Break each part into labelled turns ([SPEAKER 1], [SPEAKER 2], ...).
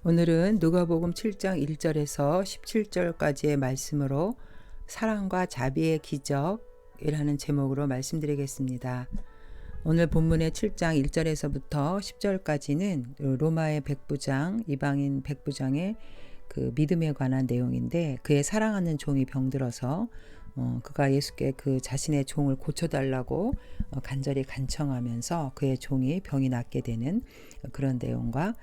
[SPEAKER 1] 오늘은 누가복음 7장 1절에서 17절까지의 말씀으로 사랑과 자비의 기적이라는 제목으로 말씀드리겠습니다. 오늘 본문의 7장 1절에서부터 10절까지는 로마의 백부장, 이방인 백부장의 그 믿음에 관한 내용인데, 그의 사랑하는 종이 병들어서 그가 예수께 그 자신의 종을 고쳐달라고 간절히 간청하면서 그의 종이 병이 낫게 되는 그런 내용과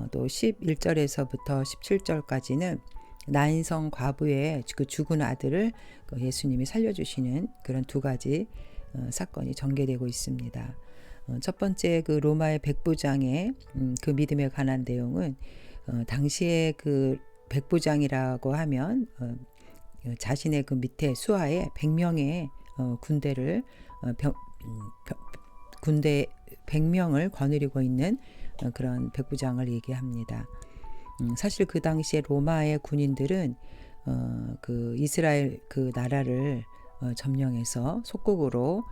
[SPEAKER 1] 또 11절에서부터 17절까지는 나인성 과부의 그 죽은 아들을 예수님이 살려주시는 그런 두 가지 사건이 전개되고 있습니다. 첫 번째 그 로마의 백부장의 그 믿음에 관한 내용은 당시에 그 백부장이라고 하면 자신의 그 밑에 수하에 100명의 군대를 군대 100명을 거느리고 있는 그런 백부장을 얘기합니다. 사실 그 당시에 로마의 군인들은 그 이스라엘 그 나라를 점령해서 속국으로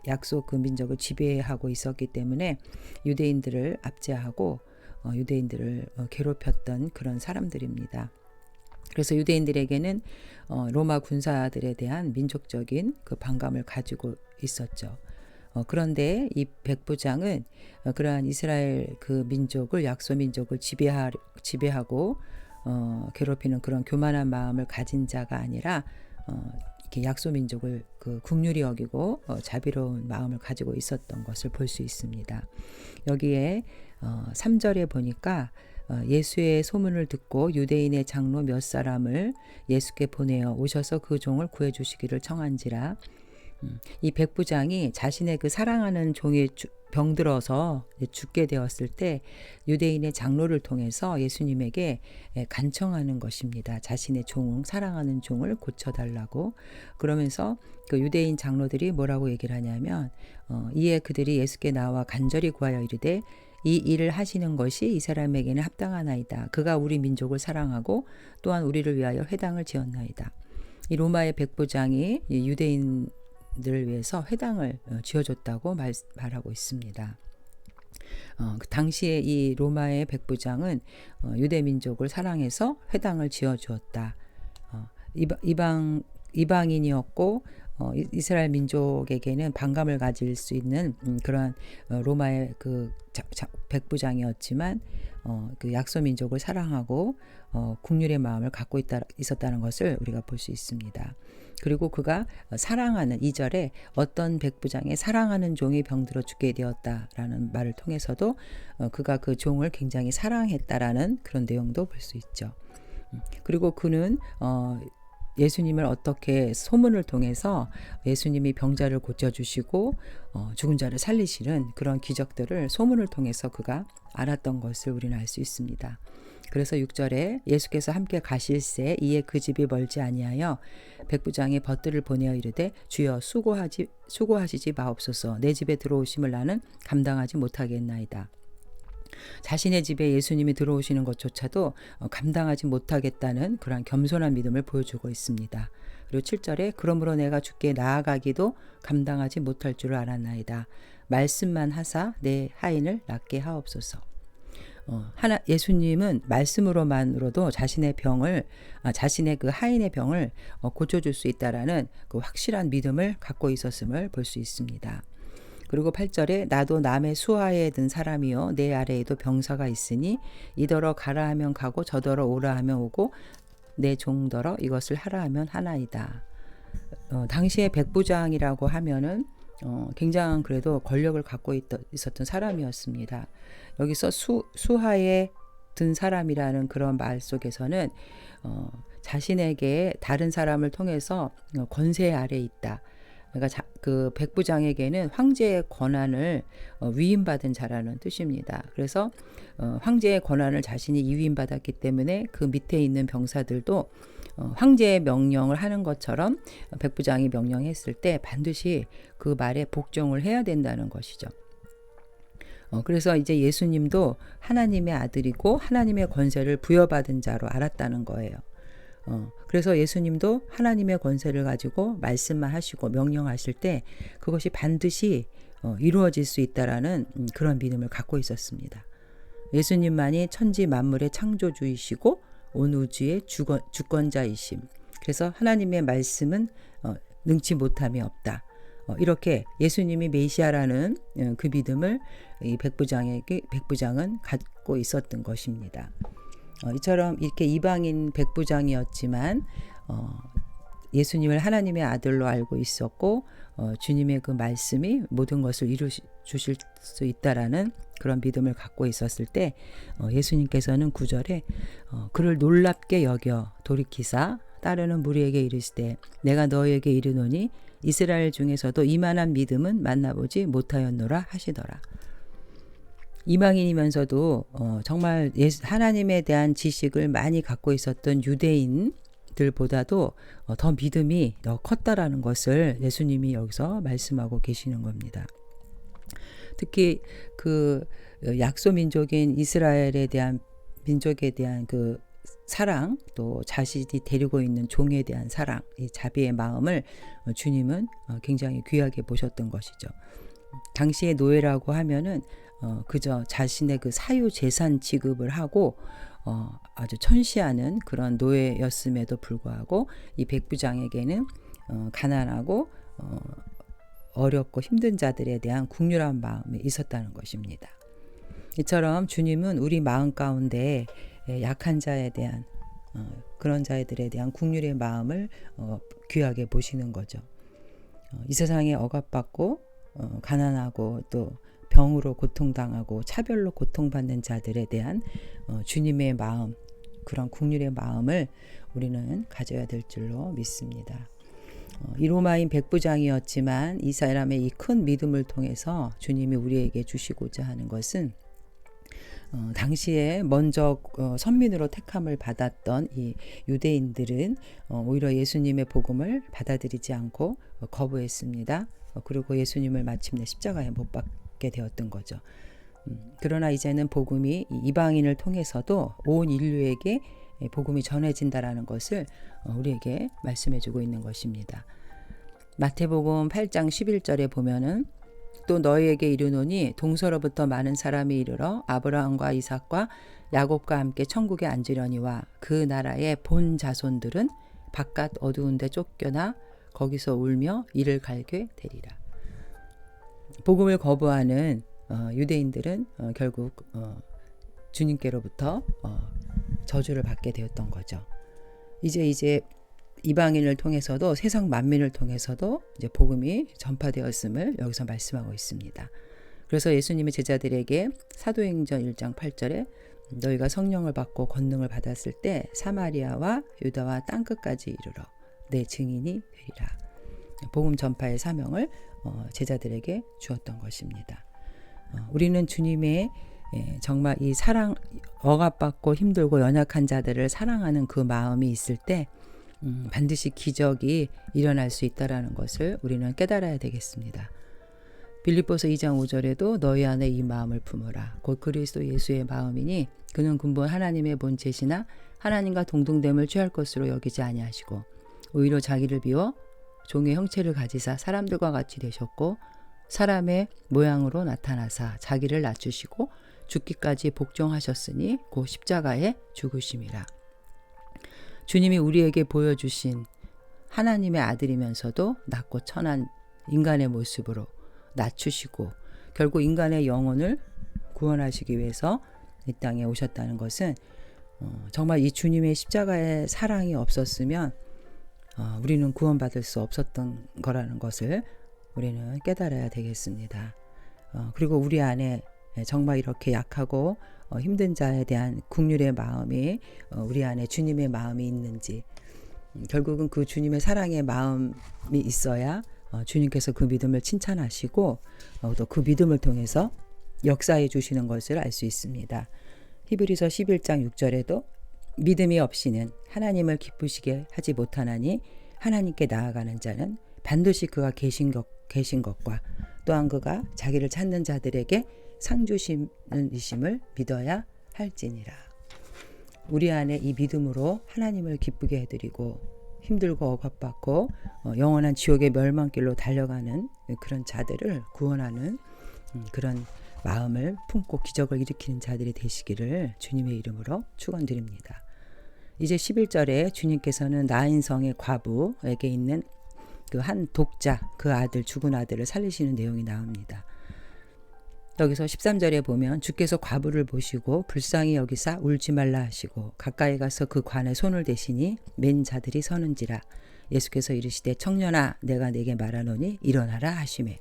[SPEAKER 1] 약속 그 민족을 지배하고 있었기 때문에 유대인들을 압제하고 유대인들을 괴롭혔던 그런 사람들입니다. 그래서 유대인들에게는 로마 군사들에 대한 민족적인 그 반감을 가지고 있었죠. 그런데 이 백부장은 그러한 이스라엘 그 민족을 약소 민족을 지배하고 괴롭히는 그런 교만한 마음을 가진 자가 아니라 이렇게 약소 민족을 그 국률이 여기고 자비로운 마음을 가지고 있었던 것을 볼 수 있습니다. 여기에 3절에 보니까 예수의 소문을 듣고 유대인의 장로 몇 사람을 예수께 보내어 오셔서 그 종을 구해주시기를 청한지라. 이 백부장이 자신의 그 사랑하는 종이 병들어서 죽게 되었을 때 유대인의 장로를 통해서 예수님에게 간청하는 것입니다. 자신의 사랑하는 종을 고쳐달라고. 그러면서 그 유대인 장로들이 뭐라고 얘기를 하냐면 이에 그들이 예수께 나와 간절히 구하여 이르되 이 일을 하시는 것이 이 사람에게는 합당하나이다. 그가 우리 민족을 사랑하고 또한 우리를 위하여 회당을 지었나이다. 이 로마의 백부장이 유대인들을 위해서 회당을 지어줬다고 말하고 있습니다. 그 당시에 이 로마의 백부장은 유대 민족을 사랑해서 회당을 지어주었다. 이방인이었고 이스라엘 민족에게는 반감을 가질 수 있는 그런 로마의 그 백부장이었지만 그 약소 민족을 사랑하고 국률의 마음을 갖고 있었다는 것을 우리가 볼 수 있습니다. 그리고 그가 사랑하는 2절에 어떤 백부장의 사랑하는 종이 병들어 죽게 되었다라는 말을 통해서도 그가 그 종을 굉장히 사랑했다라는 그런 내용도 볼 수 있죠. 그리고 그는 예수님을 어떻게 소문을 통해서 예수님이 병자를 고쳐주시고 죽은 자를 살리시는 그런 기적들을 소문을 통해서 그가 알았던 것을 우리는 알 수 있습니다. 그래서 6절에 예수께서 함께 가실새 이에 그 집이 멀지 아니하여 백부장이 벗들을 보내어 이르되 주여 수고하시지 마옵소서. 내 집에 들어오심을 나는 감당하지 못하겠나이다. 자신의 집에 예수님이 들어오시는 것조차도 감당하지 못하겠다는 그런 겸손한 믿음을 보여주고 있습니다. 그리고 7절에 그러므로 내가 주께 나아가기도 감당하지 못할 줄을 알았나이다. 말씀만 하사 내 하인을 낫게 하옵소서. 예수님은 말씀으로만으로도 자신의 그 하인의 병을 고쳐줄 수 있다라는 그 확실한 믿음을 갖고 있었음을 볼 수 있습니다. 그리고 8절에 나도 남의 수하에 든 사람이요 내 아래에도 병사가 있으니 이더러 가라 하면 가고 저더러 오라 하면 오고 내 종더러 이것을 하라 하면 하나이다. 당시에 백부장이라고 하면은 굉장한 그래도 권력을 갖고 있었던 사람이었습니다. 여기서 수하에 든 사람이라는 그런 말 속에서는 자신에게 다른 사람을 통해서 권세 아래 있다. 그러니까 그 백부장에게는 황제의 권한을 위임받은 자라는 뜻입니다. 그래서 황제의 권한을 자신이 위임받았기 때문에 그 밑에 있는 병사들도 황제의 명령을 하는 것처럼 백부장이 명령했을 때 반드시 그 말에 복종을 해야 된다는 것이죠. 그래서 이제 예수님도 하나님의 아들이고 하나님의 권세를 부여받은 자로 알았다는 거예요. 그래서 예수님도 하나님의 권세를 가지고 말씀만 하시고 명령하실 때 그것이 반드시 이루어질 수 있다라는 그런 믿음을 갖고 있었습니다. 예수님만이 천지 만물의 창조주이시고 온 우주의 주권자이심. 그래서 하나님의 말씀은 능치 못함이 없다. 이렇게 예수님이 메시아라는 그 믿음을 이 백부장은 갖고 있었던 것입니다. 이처럼 이렇게 이방인 백부장이었지만 예수님을 하나님의 아들로 알고 있었고 주님의 그 말씀이 모든 것을 이루실 수 있다라는 그런 믿음을 갖고 있었을 때 예수님께서는 9절에 그를 놀랍게 여겨 돌이키사 따르는 무리에게 이르시되 내가 너희에게 이르노니 이스라엘 중에서도 이만한 믿음은 만나보지 못하였노라 하시더라. 이방인이면서도 정말 하나님에 대한 지식을 많이 갖고 있었던 유대인들보다도 더 믿음이 더 컸다라는 것을 예수님이 여기서 말씀하고 계시는 겁니다. 특히 그 약소 민족인 이스라엘에 대한 민족에 대한 그 사랑, 또 자신이 데리고 있는 종에 대한 사랑, 이 자비의 마음을 주님은 굉장히 귀하게 보셨던 것이죠. 당시의 노예라고 하면은 그저 자신의 그 사유 재산 지급을 하고 아주 천시하는 그런 노예였음에도 불구하고 이 백부장에게는 가난하고 어렵고 힘든 자들에 대한 국률한 마음이 있었다는 것입니다. 이처럼 주님은 우리 마음 가운데 약한 자에 대한 그런 자들에 대한 국률의 마음을 귀하게 보시는 거죠. 이 세상에 억압받고 가난하고 또 병으로 고통당하고 차별로 고통받는 자들에 대한 주님의 마음, 그런 국률의 마음을 우리는 가져야 될 줄로 믿습니다. 이 로마인 백부장이었지만 이 사람의 이 큰 믿음을 통해서 주님이 우리에게 주시고자 하는 것은 당시에 먼저 선민으로 택함을 받았던 이 유대인들은 오히려 예수님의 복음을 받아들이지 않고 거부했습니다. 그리고 예수님을 마침내 십자가에 못 박게 되었던 거죠. 그러나 이제는 복음이 이방인을 통해서도 온 인류에게 복음이 전해진다라는 것을 우리에게 말씀해주고 있는 것입니다. 마태복음 8장 11절에 보면은 또 너희에게 이르노니 동서로부터 많은 사람이 이르러 아브라함과 이삭과 야곱과 함께 천국에 앉으려니와 그 나라의 본 자손들은 바깥 어두운 데 쫓겨나 거기서 울며 이를 갈게 되리라. 복음을 거부하는 유대인들은 결국 주님께로부터 저주를 받게 되었던 거죠. 이제 이방인을 통해서도 세상 만민을 통해서도 이제 복음이 전파되었음을 여기서 말씀하고 있습니다. 그래서 예수님의 제자들에게 사도행전 1장 8절에 너희가 성령을 받고 권능을 받았을 때 사마리아와 유다와 땅끝까지 이르러 내 증인이 되리라. 복음 전파의 사명을 제자들에게 주었던 것입니다. 우리는 주님의 정말 이 사랑, 억압받고 힘들고 연약한 자들을 사랑하는 그 마음이 있을 때 반드시 기적이 일어날 수 있다라는 것을 우리는 깨달아야 되겠습니다. 빌립보서 2장 5절에도 너희 안에 이 마음을 품으라. 곧 그리스도 예수의 마음이니 그는 근본 하나님의 본체시나 하나님과 동등됨을 취할 것으로 여기지 아니하시고 오히려 자기를 비워 종의 형체를 가지사 사람들과 같이 되셨고 사람의 모양으로 나타나사 자기를 낮추시고 죽기까지 복종하셨으니 곧 십자가에 죽으심이라. 주님이 우리에게 보여주신 하나님의 아들이면서도 낮고 천한 인간의 모습으로 낮추시고 결국 인간의 영혼을 구원하시기 위해서 이 땅에 오셨다는 것은 정말 이 주님의 십자가의 사랑이 없었으면 우리는 구원받을 수 없었던 거라는 것을 우리는 깨달아야 되겠습니다. 그리고 우리 안에 정말 이렇게 약하고 힘든 자에 대한 긍휼의 마음이 우리 안에 주님의 마음이 있는지 결국은 그 주님의 사랑의 마음이 있어야 주님께서 그 믿음을 칭찬하시고 또 그 믿음을 통해서 역사해 주시는 것을 알 수 있습니다. 히브리서 11장 6절에도 믿음이 없이는 하나님을 기쁘시게 하지 못하나니 하나님께 나아가는 자는 반드시 그가 계신 것과 또한 그가 자기를 찾는 자들에게 상 주시는 이심을 믿어야 할지니라. 우리 안에 이 믿음으로 하나님을 기쁘게 해드리고 힘들고 억압받고 영원한 지옥의 멸망길로 달려가는 그런 자들을 구원하는 그런 마음을 품고 기적을 일으키는 자들이 되시기를 주님의 이름으로 축원드립니다. 이제 11절에 주님께서는 나인성의 과부에게 있는 그 한 독자, 그 아들, 죽은 아들을 살리시는 내용이 나옵니다. 여기서 13절에 보면 주께서 과부를 보시고 불쌍히 여기사 울지 말라 하시고 가까이 가서 그 관에 손을 대시니 맨 자들이 서는지라. 예수께서 이르시되 청년아 내가 내게 말하노니 일어나라 하시매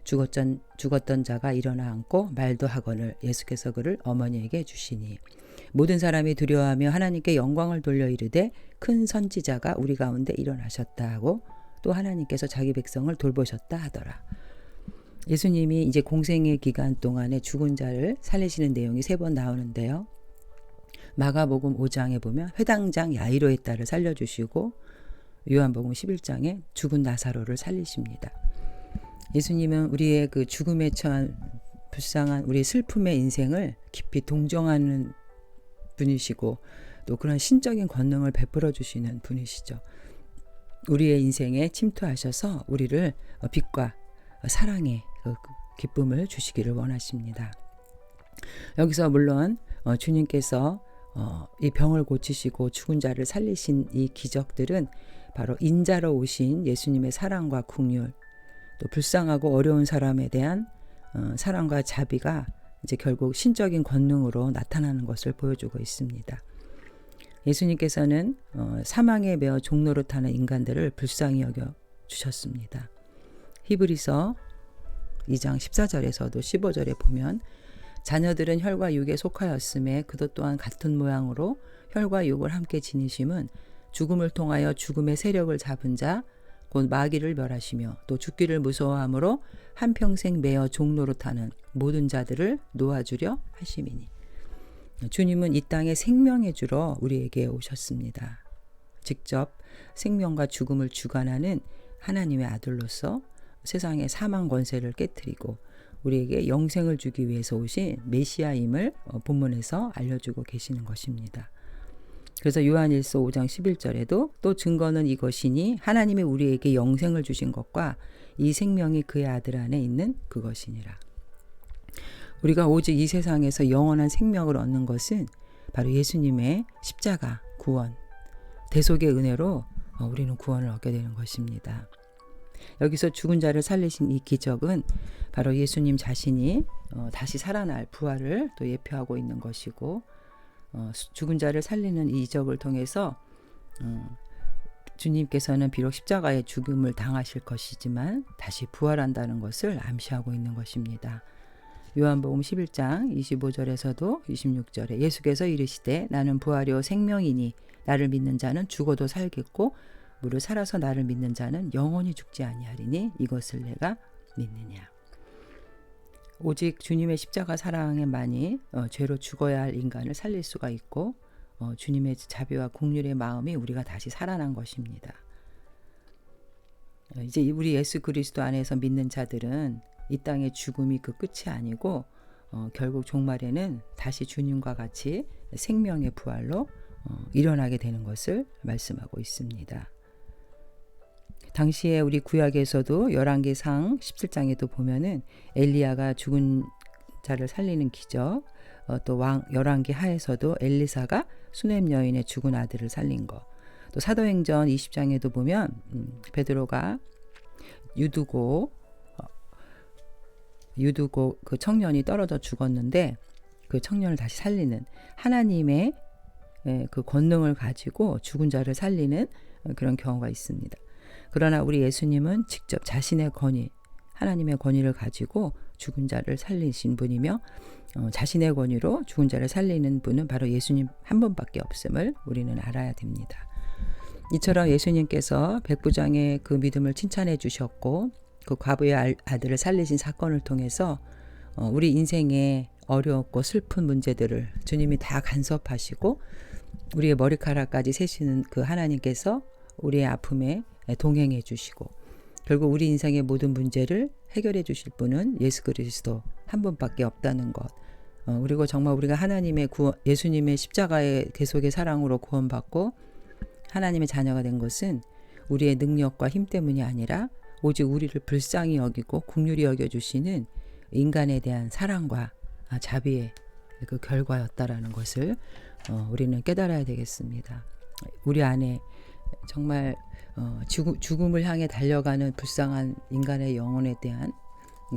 [SPEAKER 1] 죽었던 자가 일어나 앉고 말도 하거늘 예수께서 그를 어머니에게 주시니 모든 사람이 두려워하며 하나님께 영광을 돌려 이르되 큰 선지자가 우리 가운데 일어나셨다 하고 또 하나님께서 자기 백성을 돌보셨다 하더라. 예수님이 이제 공생의 기간 동안에 죽은 자를 살리시는 내용이 3번 나오는데요. 마가복음 5장에 보면 회당장 야이로의 딸을 살려주시고 요한복음 11장에 죽은 나사로를 살리십니다. 예수님은 우리의 그 죽음에 처한 불쌍한 우리의 슬픔의 인생을 깊이 동정하는 분이시고 또 그런 신적인 권능을 베풀어 주시는 분이시죠. 우리의 인생에 침투하셔서 우리를 빛과 사랑의 기쁨을 주시기를 원하십니다. 여기서 물론 주님께서 이 병을 고치시고 죽은 자를 살리신 이 기적들은 바로 인자로 오신 예수님의 사랑과 긍휼, 또 불쌍하고 어려운 사람에 대한 사랑과 자비가 이제 결국 신적인 권능으로 나타나는 것을 보여주고 있습니다. 예수님께서는 사망에 매어 종로로 타는 인간들을 불쌍히 여겨 주셨습니다. 히브리서 2장 14절에서도 15절에 보면 자녀들은 혈과 육에 속하였음에 그도 또한 같은 모양으로 혈과 육을 함께 지니심은 죽음을 통하여 죽음의 세력을 잡은 자 곧 마귀를 멸하시며 또 죽기를 무서워함으로 한평생 매어 종로로 타는 모든 자들을 놓아주려 하심이니. 주님은 이 땅에 생명의 주로 우리에게 오셨습니다. 직접 생명과 죽음을 주관하는 하나님의 아들로서 세상의 사망 권세를 깨뜨리고 우리에게 영생을 주기 위해서 오신 메시아임을 본문에서 알려주고 계시는 것입니다. 그래서 요한일서 5장 11절에도 또 증거는 이것이니 하나님이 우리에게 영생을 주신 것과 이 생명이 그의 아들 안에 있는 그것이니라. 우리가 오직 이 세상에서 영원한 생명을 얻는 것은 바로 예수님의 십자가 구원, 대속의 은혜로 우리는 구원을 얻게 되는 것입니다. 여기서 죽은 자를 살리신 이 기적은 바로 예수님 자신이 다시 살아날 부활을 또 예표하고 있는 것이고 죽은 자를 살리는 이 이적을 통해서 주님께서는 비록 십자가의 죽음을 당하실 것이지만 다시 부활한다는 것을 암시하고 있는 것입니다. 요한복음 11장 25절에서도 26절에 예수께서 이르시되 나는 부활이요 생명이니 나를 믿는 자는 죽어도 살겠고 무릇 살아서 나를 믿는 자는 영원히 죽지 아니하리니 이것을 내가 믿느냐. 오직 주님의 십자가 사랑에만이 죄로 죽어야 할 인간을 살릴 수가 있고 주님의 자비와 긍휼의 마음이 우리가 다시 살아난 것입니다. 이제 우리 예수 그리스도 안에서 믿는 자들은 이 땅의 죽음이 그 끝이 아니고 결국 종말에는 다시 주님과 같이 생명의 부활로 일어나게 되는 것을 말씀하고 있습니다. 당시에 우리 구약에서도 열왕기상 17장에도 보면은 엘리야가 죽은 자를 살리는 기적, 또 열왕기 하에서도 엘리사가 수넴 여인의 죽은 아들을 살린 거, 또 사도행전 20장에도 보면 베드로가 유두고 그 청년이 떨어져 죽었는데 그 청년을 다시 살리는 하나님의 그 권능을 가지고 죽은 자를 살리는 그런 경우가 있습니다. 그러나 우리 예수님은 직접 자신의 권위, 하나님의 권위를 가지고 죽은 자를 살리신 분이며 자신의 권위로 죽은 자를 살리는 분은 바로 예수님 한 분밖에 없음을 우리는 알아야 됩니다. 이처럼 예수님께서 백부장의 그 믿음을 칭찬해 주셨고 그 과부의 아들을 살리신 사건을 통해서 우리 인생의 어렵고 슬픈 문제들을 주님이 다 간섭하시고 우리의 머리카락까지 세시는 그 하나님께서 우리의 아픔에 동행해 주시고 결국 우리 인생의 모든 문제를 해결해 주실 분은 예수 그리스도 한 분밖에 없다는 것. 그리고 정말 우리가 하나님의 예수님의 십자가의 계속의 사랑으로 구원받고 하나님의 자녀가 된 것은 우리의 능력과 힘 때문이 아니라 오직 우리를 불쌍히 여기고 긍휼히 여겨주시는 인간에 대한 사랑과 자비의 그 결과였다라는 것을 우리는 깨달아야 되겠습니다. 우리 안에 정말 죽음을 향해 달려가는 불쌍한 인간의 영혼에 대한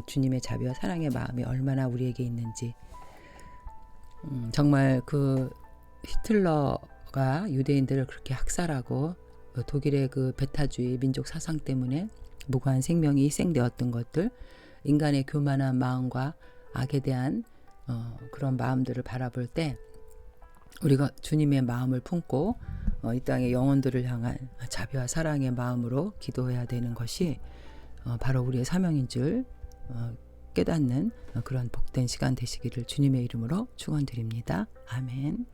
[SPEAKER 1] 주님의 자비와 사랑의 마음이 얼마나 우리에게 있는지, 정말 그 히틀러가 유대인들을 그렇게 학살하고 독일의 그 배타주의 민족 사상 때문에 무고한 생명이 희생되었던 것들, 인간의 교만한 마음과 악에 대한 그런 마음들을 바라볼 때 우리가 주님의 마음을 품고 이 땅의 영혼들을 향한 자비와 사랑의 마음으로 기도해야 되는 것이 바로 우리의 사명인 줄 깨닫는 그런 복된 시간 되시기를 주님의 이름으로 축원드립니다. 아멘.